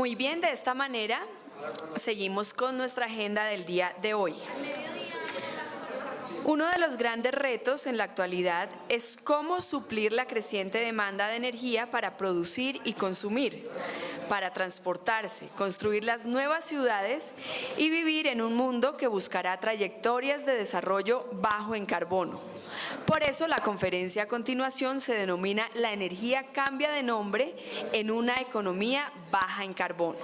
Muy bien, de esta manera seguimos con nuestra agenda del día de hoy. Uno de los grandes retos en la actualidad es cómo suplir la creciente demanda de energía para producir y consumir, para transportarse, construir las nuevas ciudades y vivir en un mundo que buscará trayectorias de desarrollo bajo en carbono. Por eso la conferencia a continuación se denomina La energía cambia de nombre en una economía baja en carbono.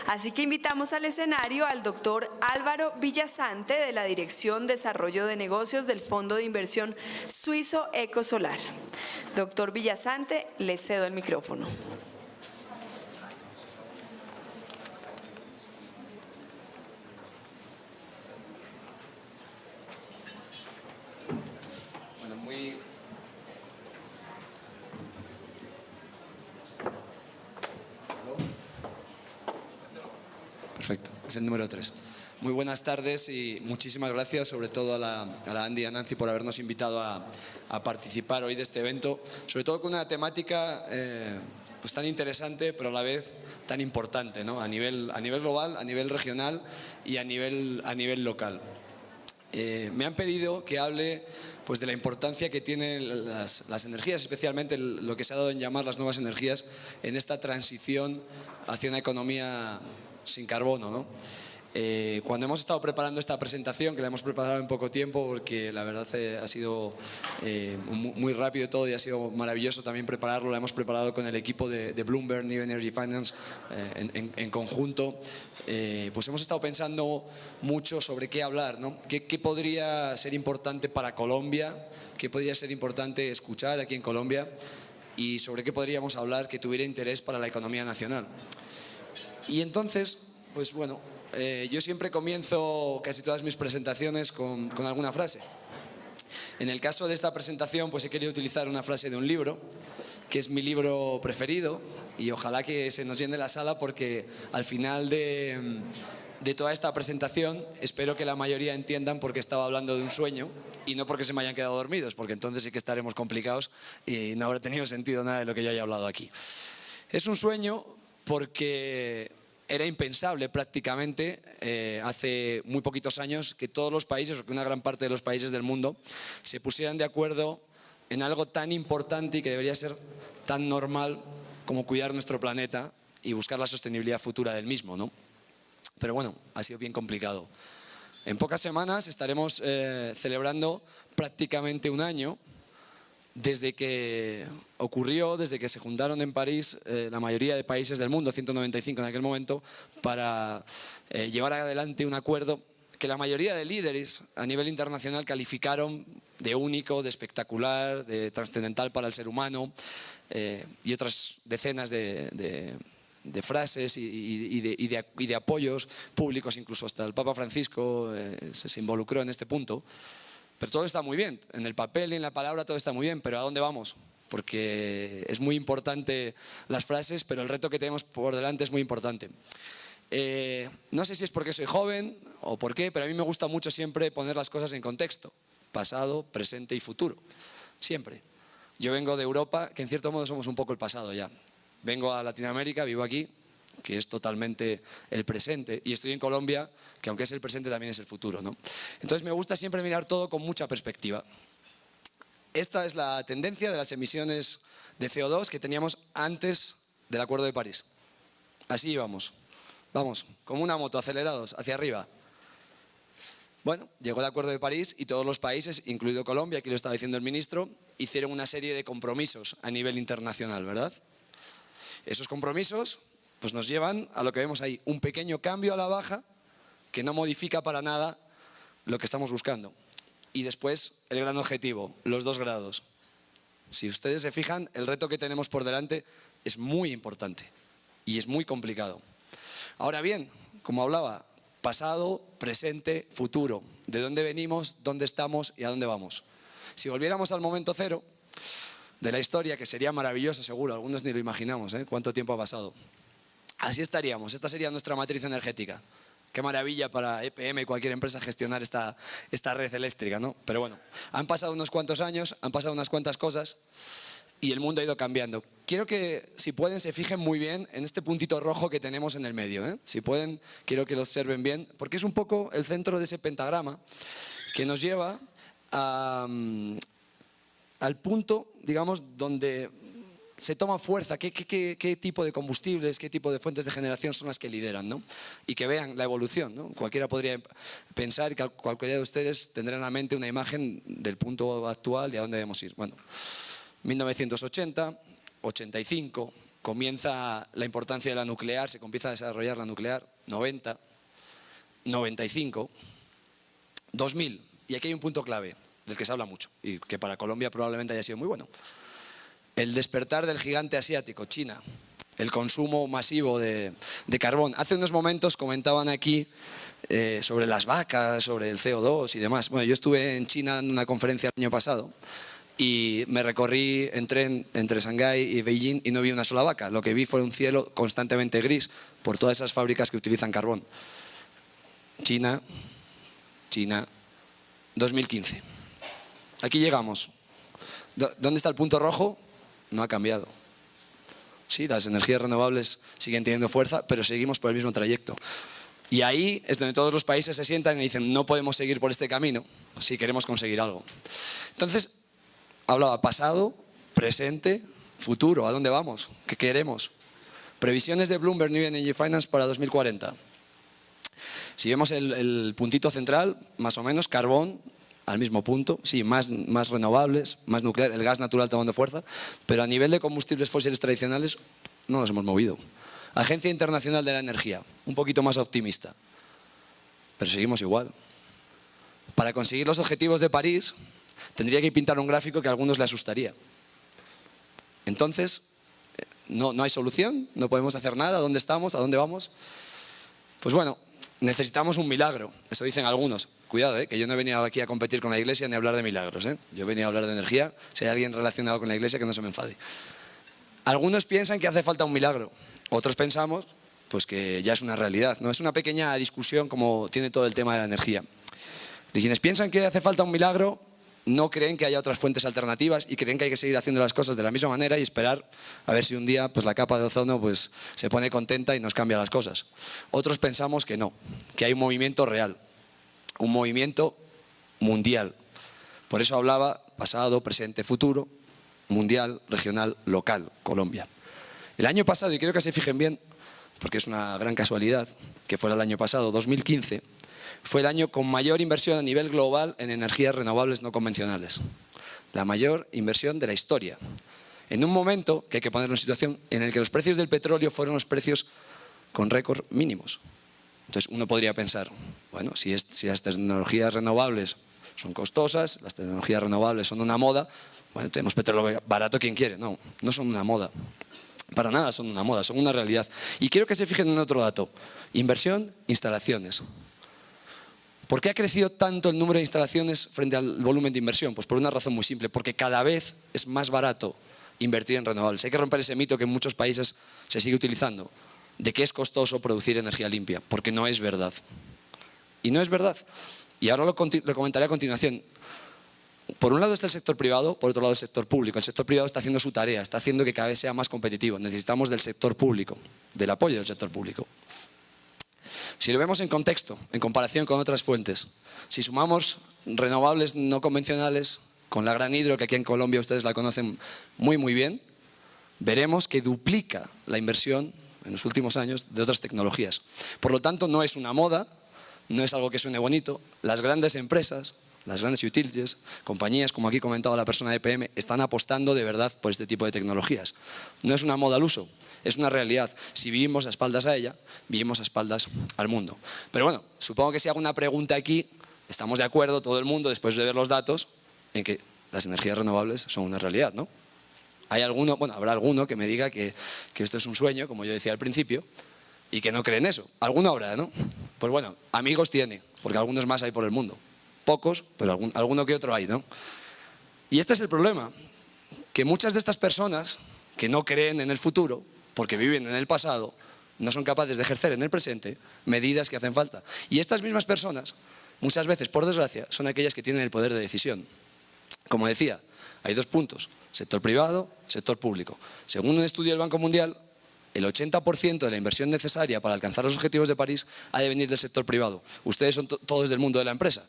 Así que invitamos al escenario al doctor Álvaro Villasante de la Dirección Desarrollo de Negocios del Fondo de Inversión Suizo Ecosolar. Doctor Villasante, le cedo el micrófono. Perfecto, es el número 3. Muy buenas tardes y muchísimas gracias, sobre todo a la Andy y a Nancy por habernos invitado a participar hoy de este evento, sobre todo con una temática pues tan interesante, pero a la vez tan importante, ¿no? a nivel global, a nivel regional y a nivel local. Me han pedido que hable pues, de la importancia que tienen las energías, especialmente lo que se ha dado en llamar las nuevas energías, en esta transición hacia una economía sin carbono, ¿no? Cuando hemos estado preparando esta presentación, que la hemos preparado en poco tiempo, porque la verdad ha sido muy rápido todo y ha sido maravilloso también prepararlo, la hemos preparado con el equipo de Bloomberg New Energy Finance en conjunto, pues hemos estado pensando mucho sobre qué hablar, ¿no? ¿Qué podría ser importante para Colombia? ¿Qué podría ser importante escuchar aquí en Colombia? Y sobre qué podríamos hablar que tuviera interés para la economía nacional. Y entonces, pues bueno, yo siempre comienzo casi todas mis presentaciones con alguna frase. En el caso de esta presentación, pues he querido utilizar una frase de un libro, que es mi libro preferido, y ojalá que se nos llene la sala porque al final de toda esta presentación espero que la mayoría entiendan por qué estaba hablando de un sueño y no porque se me hayan quedado dormidos, porque entonces sí que estaremos complicados y no habrá tenido sentido nada de lo que yo haya hablado aquí. Es un sueño porque era impensable prácticamente hace muy poquitos años que todos los países o que una gran parte de los países del mundo se pusieran de acuerdo en algo tan importante y que debería ser tan normal como cuidar nuestro planeta y buscar la sostenibilidad futura del mismo, ¿no? Pero bueno, ha sido bien complicado. En pocas semanas estaremos celebrando prácticamente un año desde que ocurrió, desde que se juntaron en París la mayoría de países del mundo, 195 en aquel momento, para llevar adelante un acuerdo que la mayoría de líderes a nivel internacional calificaron de único, de espectacular, de trascendental para el ser humano y otras decenas de frases y de apoyos públicos, incluso hasta el Papa Francisco se involucró en este punto. Pero todo está muy bien, en el papel y en la palabra todo está muy bien, pero ¿a dónde vamos? Porque es muy importante las frases, pero el reto que tenemos por delante es muy importante. No sé si es porque soy joven o por qué, pero a mí me gusta mucho siempre poner las cosas en contexto, pasado, presente y futuro, siempre. Yo vengo de Europa, que en cierto modo somos un poco el pasado ya. Vengo a Latinoamérica, vivo aquí, que es totalmente el presente, y estoy en Colombia, que aunque es el presente también es el futuro, ¿no? Entonces me gusta siempre mirar todo con mucha perspectiva. Esta es la tendencia de las emisiones de CO2 que teníamos antes del Acuerdo de París. Así íbamos, vamos, como una moto, acelerados, hacia arriba. Bueno, llegó el Acuerdo de París y todos los países, incluido Colombia, aquí lo estaba diciendo el ministro, hicieron una serie de compromisos a nivel internacional, ¿verdad? Esos compromisos pues nos llevan a lo que vemos ahí, un pequeño cambio a la baja que no modifica para nada lo que estamos buscando. Y después el gran objetivo, los 2 grados. Si ustedes se fijan, el reto que tenemos por delante es muy importante y es muy complicado. Ahora bien, como hablaba, pasado, presente, futuro. ¿De dónde venimos, dónde estamos y a dónde vamos? Si volviéramos al momento cero de la historia, que sería maravilloso seguro, algunos ni lo imaginamos, cuánto tiempo ha pasado. Así estaríamos, esta sería nuestra matriz energética. Qué maravilla para EPM y cualquier empresa gestionar esta red eléctrica, ¿no? Pero bueno, han pasado unos cuantos años, han pasado unas cuantas cosas y el mundo ha ido cambiando. Quiero que, si pueden, se fijen muy bien en este puntito rojo que tenemos en el medio, ¿eh? Si pueden, quiero que lo observen bien, porque es un poco el centro de ese pentagrama que nos lleva al punto, digamos, donde se toma fuerza, qué tipo de combustibles, qué tipo de fuentes de generación son las que lideran, ¿no? Y que vean la evolución, ¿no? Cualquiera podría pensar que cualquiera de ustedes tendrá en la mente una imagen del punto actual y a dónde debemos ir. Bueno, 1980, 85, comienza la importancia de la nuclear, se comienza a desarrollar la nuclear, 90, 95, 2000, y aquí hay un punto clave del que se habla mucho y que para Colombia probablemente haya sido muy bueno. El despertar del gigante asiático, China, el consumo masivo de carbón. Hace unos momentos comentaban aquí sobre las vacas, sobre el CO2 y demás. Bueno, yo estuve en China en una conferencia el año pasado y me recorrí en tren entre Shanghái y Beijing y no vi una sola vaca. Lo que vi fue un cielo constantemente gris por todas esas fábricas que utilizan carbón. China, 2015. Aquí llegamos. ¿Dónde está el punto rojo? No ha cambiado. Sí, las energías renovables siguen teniendo fuerza, pero seguimos por el mismo trayecto. Y ahí es donde todos los países se sientan y dicen, no podemos seguir por este camino si queremos conseguir algo. Entonces, hablaba pasado, presente, futuro. ¿A dónde vamos? ¿Qué queremos? Previsiones de Bloomberg New Energy Finance para 2040. Si vemos el puntito central, más o menos, carbón, al mismo punto, sí, más renovables, más nuclear, el gas natural tomando fuerza, pero a nivel de combustibles fósiles tradicionales no nos hemos movido. Agencia Internacional de la Energía, un poquito más optimista, pero seguimos igual. Para conseguir los objetivos de París, tendría que pintar un gráfico que a algunos le asustaría. Entonces, no hay solución, no podemos hacer nada, ¿dónde estamos? ¿A dónde vamos? Pues bueno, necesitamos un milagro, eso dicen algunos. Cuidado, que yo no he venido aquí a competir con la Iglesia ni a hablar de milagros. Yo he venido a hablar de energía, si hay alguien relacionado con la Iglesia que no se me enfade. Algunos piensan que hace falta un milagro, otros pensamos pues que ya es una realidad, ¿no? Es una pequeña discusión como tiene todo el tema de la energía. Y quienes piensan que hace falta un milagro no creen que haya otras fuentes alternativas y creen que hay que seguir haciendo las cosas de la misma manera y esperar a ver si un día pues, la capa de ozono pues, se pone contenta y nos cambia las cosas. Otros pensamos que no, que hay un movimiento real, un movimiento mundial. Por eso hablaba pasado, presente, futuro, mundial, regional, local, Colombia. El año pasado, y quiero que se fijen bien, porque es una gran casualidad que fuera el año pasado, 2015, fue el año con mayor inversión a nivel global en energías renovables no convencionales. La mayor inversión de la historia. En un momento, que hay que ponerlo en situación, en el que los precios del petróleo fueron los precios con récord mínimos. Entonces uno podría pensar, bueno, si las tecnologías renovables son costosas, las tecnologías renovables son una moda, bueno, tenemos petróleo barato, ¿quién quiere? No, no son una moda. Para nada son una moda, son una realidad. Y quiero que se fijen en otro dato. Inversión, instalaciones. ¿Por qué ha crecido tanto el número de instalaciones frente al volumen de inversión? Pues por una razón muy simple, porque cada vez es más barato invertir en renovables. Hay que romper ese mito que en muchos países se sigue utilizando, de que es costoso producir energía limpia, porque no es verdad. Y no es verdad. Y ahora lo comentaré a continuación. Por un lado está el sector privado, por otro lado el sector público. El sector privado está haciendo su tarea, está haciendo que cada vez sea más competitivo. Necesitamos del sector público, del apoyo del sector público. Si lo vemos en contexto, en comparación con otras fuentes, si sumamos renovables no convencionales con la gran hidro, que aquí en Colombia ustedes la conocen muy bien, veremos que duplica la inversión en los últimos años de otras tecnologías. Por lo tanto, no es una moda, no es algo que suene bonito. Las grandes empresas, las grandes utilities, compañías, como aquí comentaba la persona de EPM, están apostando de verdad por este tipo de tecnologías. No es una moda al uso, es una realidad. Si vivimos a espaldas a ella, vivimos a espaldas al mundo. Pero bueno, supongo que si hago una pregunta aquí, estamos de acuerdo todo el mundo, después de ver los datos, en que las energías renovables son una realidad, ¿no? Hay alguno, bueno, habrá alguno que me diga que esto es un sueño, como yo decía al principio, y que no cree en eso. Alguno habrá, ¿no? Pues bueno, amigos tiene, porque algunos más hay por el mundo. Pocos, pero alguno que otro hay, ¿no? Y este es el problema, que muchas de estas personas que no creen en el futuro, porque viven en el pasado, no son capaces de ejercer en el presente medidas que hacen falta. Y estas mismas personas, muchas veces, por desgracia, son aquellas que tienen el poder de decisión. Como decía, hay dos puntos, sector privado, sector público. Según un estudio del Banco Mundial, el 80% de la inversión necesaria para alcanzar los objetivos de París ha de venir del sector privado. Ustedes son todos del mundo de la empresa.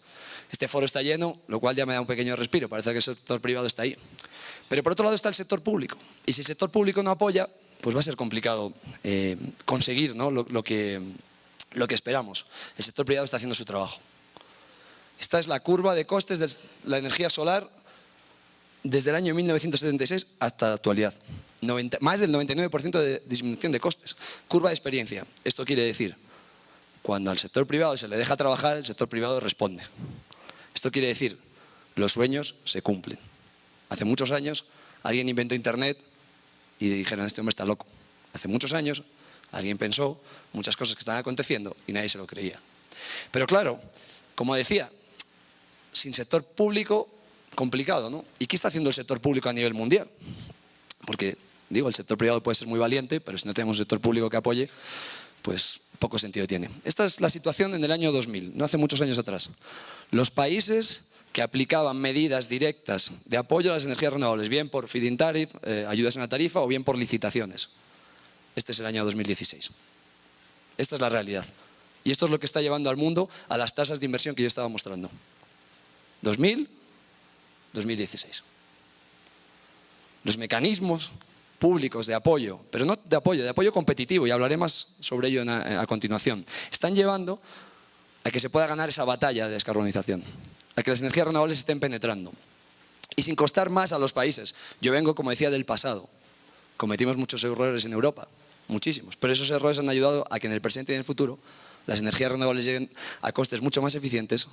Este foro está lleno, lo cual ya me da un pequeño respiro, parece que el sector privado está ahí. Pero por otro lado está el sector público. Y si el sector público no apoya, pues va a ser complicado conseguir, ¿no?, lo que esperamos. El sector privado está haciendo su trabajo. Esta es la curva de costes de la energía solar desde el año 1976 hasta la actualidad. Más del 99% de disminución de costes. Curva de experiencia. Esto quiere decir, cuando al sector privado se le deja trabajar, el sector privado responde. Esto quiere decir, los sueños se cumplen. Hace muchos años alguien inventó Internet y dijeron, este hombre está loco. Hace muchos años alguien pensó muchas cosas que estaban aconteciendo y nadie se lo creía. Pero claro, como decía, sin sector público, complicado, ¿no? ¿Y qué está haciendo el sector público a nivel mundial? Porque, digo, el sector privado puede ser muy valiente, pero si no tenemos un sector público que apoye, pues poco sentido tiene. Esta es la situación en el año 2000, no hace muchos años atrás. Los países que aplicaban medidas directas de apoyo a las energías renovables, bien por feed-in tariff, ayudas en la tarifa, o bien por licitaciones. Este es el año 2016. Esta es la realidad. Y esto es lo que está llevando al mundo a las tasas de inversión que yo estaba mostrando. 2000, 2016. Los mecanismos públicos de apoyo, pero no de apoyo competitivo, y hablaré más sobre ello a continuación, están llevando a que se pueda ganar esa batalla de descarbonización, a que las energías renovables estén penetrando. Y sin costar más a los países. Yo vengo, como decía, del pasado. Cometimos muchos errores en Europa, muchísimos, pero esos errores han ayudado a que en el presente y en el futuro las energías renovables lleguen a costes mucho más eficientes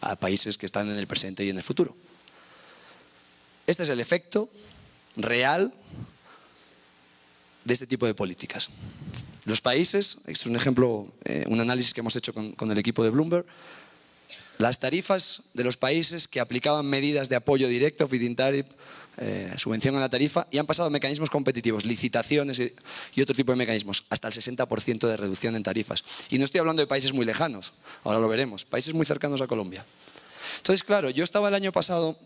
a países que están en el presente y en el futuro. Este es el efecto real de este tipo de políticas. Los países, esto es un ejemplo, un análisis que hemos hecho con el equipo de Bloomberg, las tarifas de los países que aplicaban medidas de apoyo directo, feed-in tariff, subvención a la tarifa, y han pasado a mecanismos competitivos, licitaciones y otro tipo de mecanismos, hasta el 60% de reducción en tarifas. Y no estoy hablando de países muy lejanos, ahora lo veremos, países muy cercanos a Colombia. Entonces, claro, yo estaba el año pasado,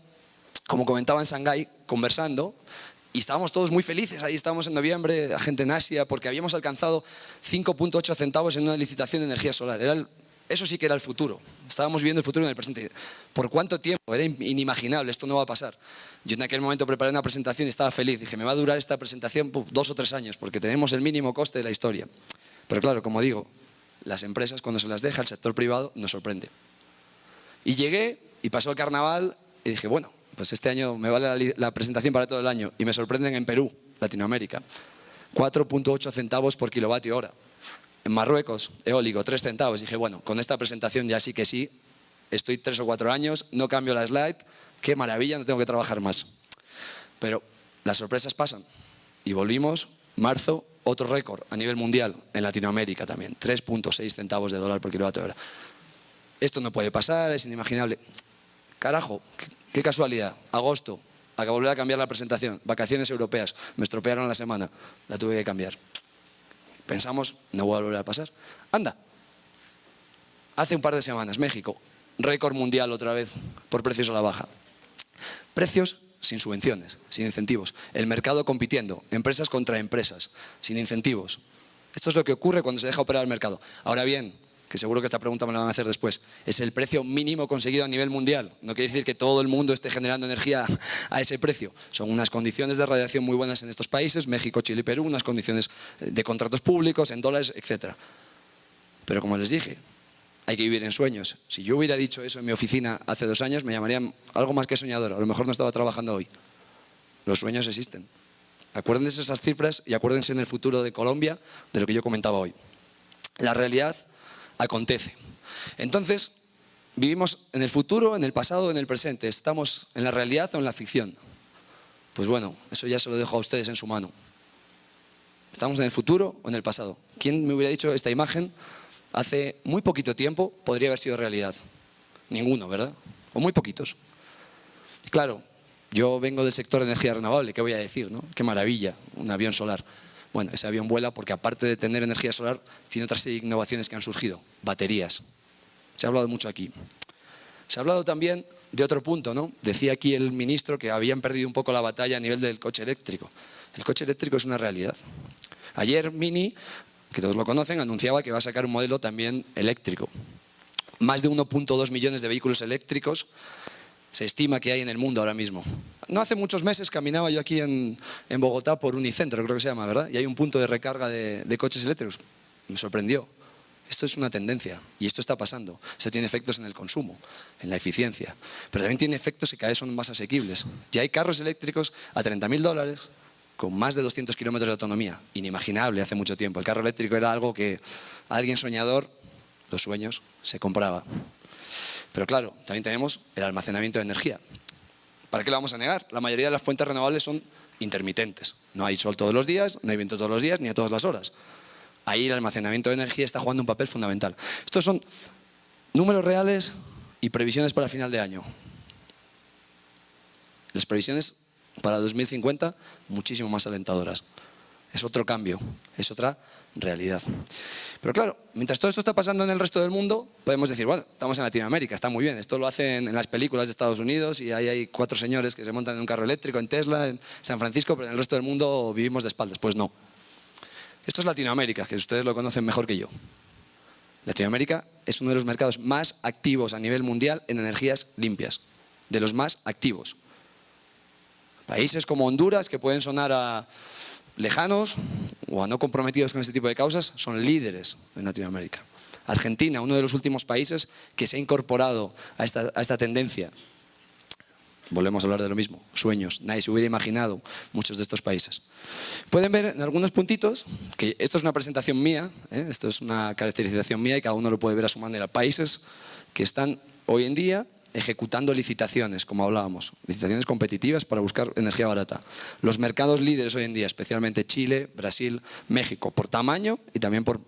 como comentaba, en Shanghái, conversando, y estábamos todos muy felices. Ahí estábamos en noviembre, la gente en Asia, porque habíamos alcanzado 5,8 centavos en una licitación de energía solar. Eso sí que era el futuro. Estábamos viviendo el futuro en el presente. ¿Por cuánto tiempo? Era inimaginable, esto no va a pasar. Yo en aquel momento preparé una presentación y estaba feliz. Dije, me va a durar esta presentación 2 o 3 años, porque tenemos el mínimo coste de la historia. Pero claro, como digo, las empresas, cuando se las deja el sector privado, nos sorprende. Y llegué, y pasó el carnaval, y dije, bueno, pues este año me vale la presentación para todo el año. Y me sorprenden en Perú, Latinoamérica. 4,8 centavos por kilovatio hora. En Marruecos, eólico, 3 centavos. Dije, bueno, con esta presentación ya sí que sí, estoy 3 o 4 años, no cambio la slide, qué maravilla, no tengo que trabajar más. Pero las sorpresas pasan. Y volvimos, marzo, otro récord a nivel mundial, en Latinoamérica también, 3,6 centavos de dólar por kilovatio hora. Esto no puede pasar, es inimaginable. Carajo, qué casualidad, agosto, a que volver a cambiar la presentación, vacaciones europeas, me estropearon la semana, la tuve que cambiar. Pensamos, no va a volver a pasar. Anda, hace un par de semanas, México, récord mundial otra vez por precios a la baja. Precios sin subvenciones, sin incentivos. El mercado compitiendo, empresas contra empresas, sin incentivos. Esto es lo que ocurre cuando se deja operar el mercado. Ahora bien, que seguro que esta pregunta me la van a hacer después, es el precio mínimo conseguido a nivel mundial. No quiere decir que todo el mundo esté generando energía a ese precio. Son unas condiciones de radiación muy buenas en estos países, México, Chile y Perú, unas condiciones de contratos públicos, en dólares, etc. Pero como les dije, hay que vivir en sueños. Si yo hubiera dicho eso en mi oficina hace 2 años, me llamarían algo más que soñador. A lo mejor no estaba trabajando hoy. Los sueños existen. Acuérdense esas cifras y acuérdense en el futuro de Colombia de lo que yo comentaba hoy. La realidad acontece. Entonces, ¿vivimos en el futuro, en el pasado o en el presente? ¿Estamos en la realidad o en la ficción? Pues bueno, eso ya se lo dejo a ustedes en su mano. ¿Estamos en el futuro o en el pasado? ¿Quién me hubiera dicho esta imagen hace muy poquito tiempo podría haber sido realidad? Ninguno, ¿verdad? O muy poquitos. Y claro, yo vengo del sector de energía renovable, ¿qué voy a decir, no? Qué maravilla, un avión solar. Bueno, ese avión vuela porque aparte de tener energía solar, tiene otra serie de innovaciones que han surgido. Baterías. Se ha hablado mucho aquí. Se ha hablado también de otro punto, ¿no? Decía aquí el ministro que habían perdido un poco la batalla a nivel del coche eléctrico. El coche eléctrico es una realidad. Ayer Mini, que todos lo conocen, anunciaba que va a sacar un modelo también eléctrico. Más de 1,2 millones de vehículos eléctricos se estima que hay en el mundo ahora mismo. No hace muchos meses caminaba yo aquí en Bogotá por Unicentro, creo que se llama, ¿verdad? Y hay un punto de recarga de coches eléctricos. Me sorprendió. Esto es una tendencia y esto está pasando. Eso tiene efectos en el consumo, en la eficiencia, pero también tiene efectos que cada vez son más asequibles. Ya hay carros eléctricos a $30.000 con más de 200 kilómetros de autonomía. Inimaginable hace mucho tiempo. El carro eléctrico era algo que a alguien soñador, los sueños, se compraba. Pero claro, también tenemos el almacenamiento de energía. ¿Para qué lo vamos a negar? La mayoría de las fuentes renovables son intermitentes. No hay sol todos los días, no hay viento todos los días, ni a todas las horas. Ahí el almacenamiento de energía está jugando un papel fundamental. Estos son números reales y previsiones para final de año. Las previsiones para 2050 muchísimo más alentadoras. Es otro cambio, es otra realidad. Pero claro, mientras todo esto está pasando en el resto del mundo, podemos decir, bueno, estamos en Latinoamérica, está muy bien. Esto lo hacen en las películas de Estados Unidos y ahí hay 4 señores que se montan en un carro eléctrico en Tesla, en San Francisco, pero en el resto del mundo vivimos de espaldas. Pues no. Esto es Latinoamérica, que ustedes lo conocen mejor que yo. Latinoamérica es uno de los mercados más activos a nivel mundial en energías limpias, de los más activos. Países como Honduras, que pueden sonar a lejanos o a no comprometidos con este tipo de causas, son líderes en Latinoamérica. Argentina, uno de los últimos países que se ha incorporado a esta tendencia. Volvemos a hablar de lo mismo, sueños, nadie se hubiera imaginado muchos de estos países. Pueden ver en algunos puntitos, que esto es una presentación mía, esto es una caracterización mía y cada uno lo puede ver a su manera. Países que están hoy en día ejecutando licitaciones, como hablábamos, licitaciones competitivas para buscar energía barata. Los mercados líderes hoy en día, especialmente Chile, Brasil, México, por tamaño y también por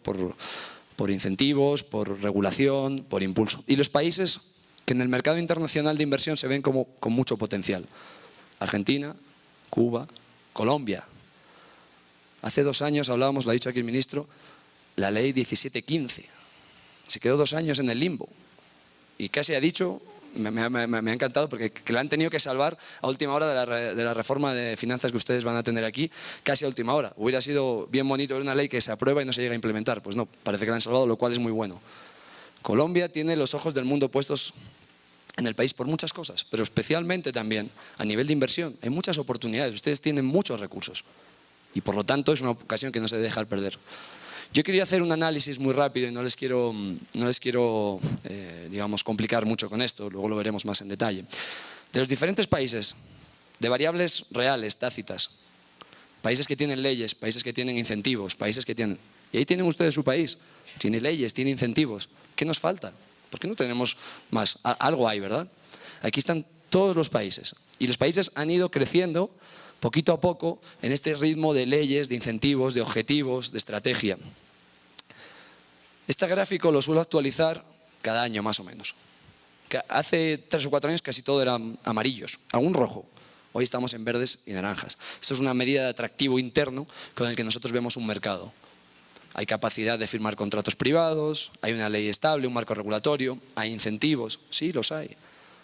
incentivos, por regulación, por impulso. Y los países que en el mercado internacional de inversión se ven como con mucho potencial. Argentina, Cuba, Colombia. Hace 2 años hablábamos, lo ha dicho aquí el ministro, la ley 1715. Se quedó 2 años en el limbo. Y casi ha dicho, me ha encantado, porque que la han tenido que salvar a última hora de la reforma de finanzas que ustedes van a tener aquí, casi a última hora. Hubiera sido bien bonito ver una ley que se aprueba y no se llega a implementar. Pues no, parece que la han salvado, lo cual es muy bueno. Colombia tiene los ojos del mundo puestos en el país por muchas cosas, pero especialmente también a nivel de inversión. Hay muchas oportunidades, ustedes tienen muchos recursos y por lo tanto es una ocasión que no se debe dejar perder. Yo quería hacer un análisis muy rápido y no les quiero digamos, complicar mucho con esto, luego lo veremos más en detalle. De los diferentes países, de variables reales, tácitas, países que tienen leyes, países que tienen incentivos, países que tienen... Y ahí tienen ustedes su país, tiene leyes, tiene incentivos. ¿Qué nos falta? ¿Por qué no tenemos más? Algo hay, ¿verdad? Aquí están todos los países. Y los países han ido creciendo poquito a poco en este ritmo de leyes, de incentivos, de objetivos, de estrategia. Este gráfico lo suelo actualizar cada año más o menos. Hace 3 o 4 años casi todo era amarillos, algún rojo. Hoy estamos en verdes y naranjas. Esto es una medida de atractivo interno con el que nosotros vemos un mercado. Hay capacidad de firmar contratos privados, hay una ley estable, un marco regulatorio, hay incentivos, sí, los hay.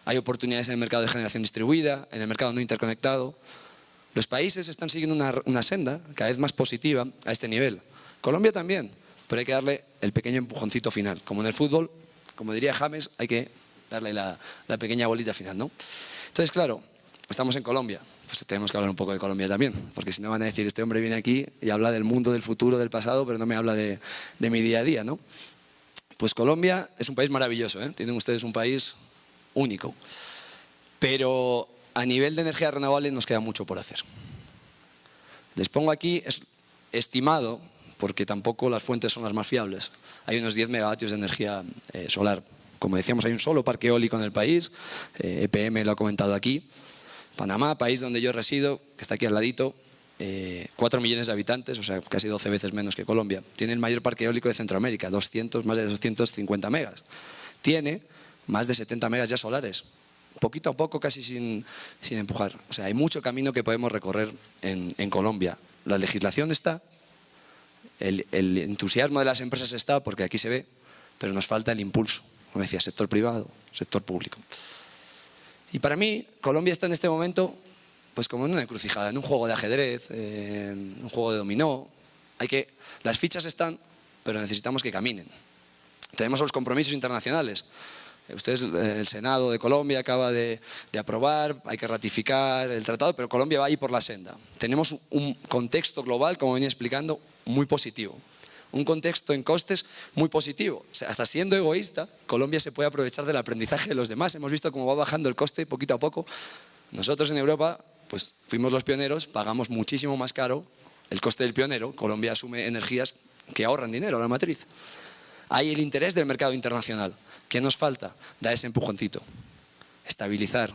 Hay oportunidades en el mercado de generación distribuida, en el mercado no interconectado. Los países están siguiendo una senda cada vez más positiva a este nivel. Colombia también, pero hay que darle el pequeño empujoncito final. Como en el fútbol, como diría James, hay que darle la pequeña bolita final, ¿no? Entonces, claro, estamos en Colombia. Pues tenemos que hablar un poco de Colombia también, porque si no van a decir, este hombre viene aquí y habla del mundo, del futuro, del pasado, pero no me habla de mi día a día, ¿no? Pues Colombia es un país maravilloso, ¿eh? Tienen ustedes un país único, pero a nivel de energía renovable nos queda mucho por hacer. Les pongo aquí, es estimado, porque tampoco las fuentes son las más fiables, hay unos 10 megavatios de energía solar. Como decíamos, hay un solo parque eólico en el país, EPM lo ha comentado aquí. Panamá, país donde yo resido, que está aquí al ladito, 4 millones de habitantes, o sea, casi 12 veces menos que Colombia. Tiene el mayor parque eólico de Centroamérica, más de 250 megas. Tiene más de 70 megas ya solares, poquito a poco, casi sin empujar. O sea, hay mucho camino que podemos recorrer en Colombia. La legislación está, el entusiasmo de las empresas está, porque aquí se ve, pero nos falta el impulso. como decía, sector privado, sector público. Y para mí, Colombia está en este momento pues como en una encrucijada, en un juego de ajedrez, en un juego de dominó. Las fichas están, pero necesitamos que caminen. Tenemos los compromisos internacionales. Ustedes, el Senado de Colombia acaba de aprobar, hay que ratificar el tratado, pero Colombia va ahí por la senda. Tenemos un contexto global, como venía explicando, muy positivo. Un contexto en costes muy positivo. O sea, hasta siendo egoísta, Colombia se puede aprovechar del aprendizaje de los demás. Hemos visto cómo va bajando el coste poquito a poco. Nosotros en Europa pues fuimos los pioneros, pagamos muchísimo más caro el coste del pionero. Colombia asume energías que ahorran dinero a la matriz. Hay el interés del mercado internacional. ¿Qué nos falta? Dar ese empujoncito. Estabilizar,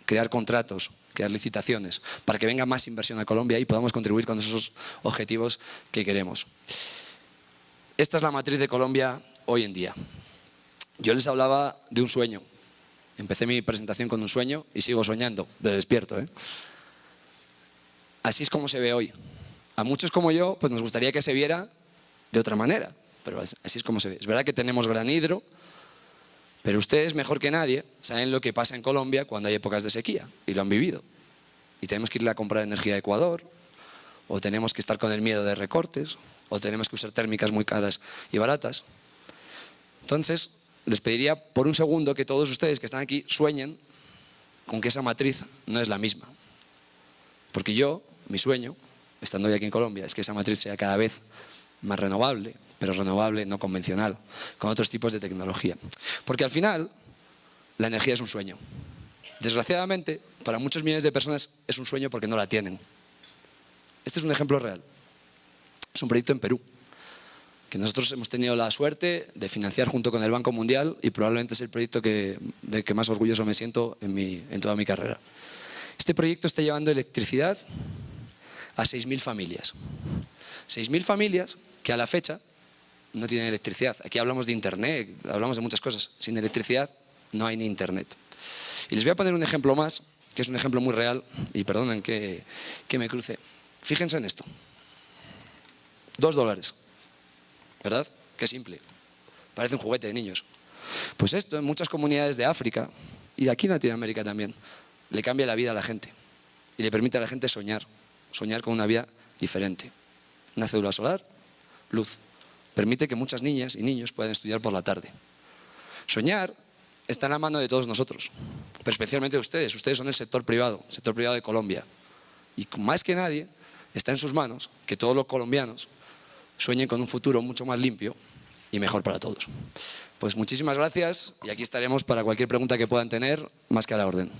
crear contratos, crear licitaciones, para que venga más inversión a Colombia y podamos contribuir con esos objetivos que queremos. Esta es la matriz de Colombia hoy en día. Yo les hablaba de un sueño. Empecé mi presentación con un sueño y sigo soñando, de despierto. Así es como se ve hoy. A muchos como yo, pues nos gustaría que se viera de otra manera, pero así es como se ve. Es verdad que tenemos gran hidro, pero ustedes, mejor que nadie, saben lo que pasa en Colombia cuando hay épocas de sequía, y lo han vivido. Y tenemos que irle a comprar energía a Ecuador, o tenemos que estar con el miedo de recortes, o tenemos que usar térmicas muy caras y baratas. Entonces, les pediría por un segundo que todos ustedes que están aquí sueñen con que esa matriz no es la misma. Porque mi sueño, estando hoy aquí en Colombia, es que esa matriz sea cada vez más renovable, pero renovable no convencional, con otros tipos de tecnología. Porque al final, la energía es un sueño. Desgraciadamente, para muchos millones de personas es un sueño porque no la tienen. Este es un ejemplo real. Es un proyecto en Perú, que nosotros hemos tenido la suerte de financiar junto con el Banco Mundial y probablemente es el proyecto de que más orgulloso me siento en toda mi carrera. Este proyecto está llevando electricidad a 6.000 familias. 6.000 familias que a la fecha no tienen electricidad. Aquí hablamos de internet, hablamos de muchas cosas. Sin electricidad no hay ni internet. Y les voy a poner un ejemplo más, que es un ejemplo muy real, y perdonen que me cruce. Fíjense en esto. $2. ¿Verdad? Qué simple. Parece un juguete de niños. Pues esto en muchas comunidades de África y de aquí en Latinoamérica también le cambia la vida a la gente y le permite a la gente soñar con una vida diferente. Una cédula solar, luz. Permite que muchas niñas y niños puedan estudiar por la tarde. Soñar está en la mano de todos nosotros, pero especialmente de ustedes. Ustedes son el sector privado de Colombia. Y más que nadie está en sus manos que todos los colombianos sueñen con un futuro mucho más limpio y mejor para todos. Pues muchísimas gracias y aquí estaremos para cualquier pregunta que puedan tener, más que a la orden.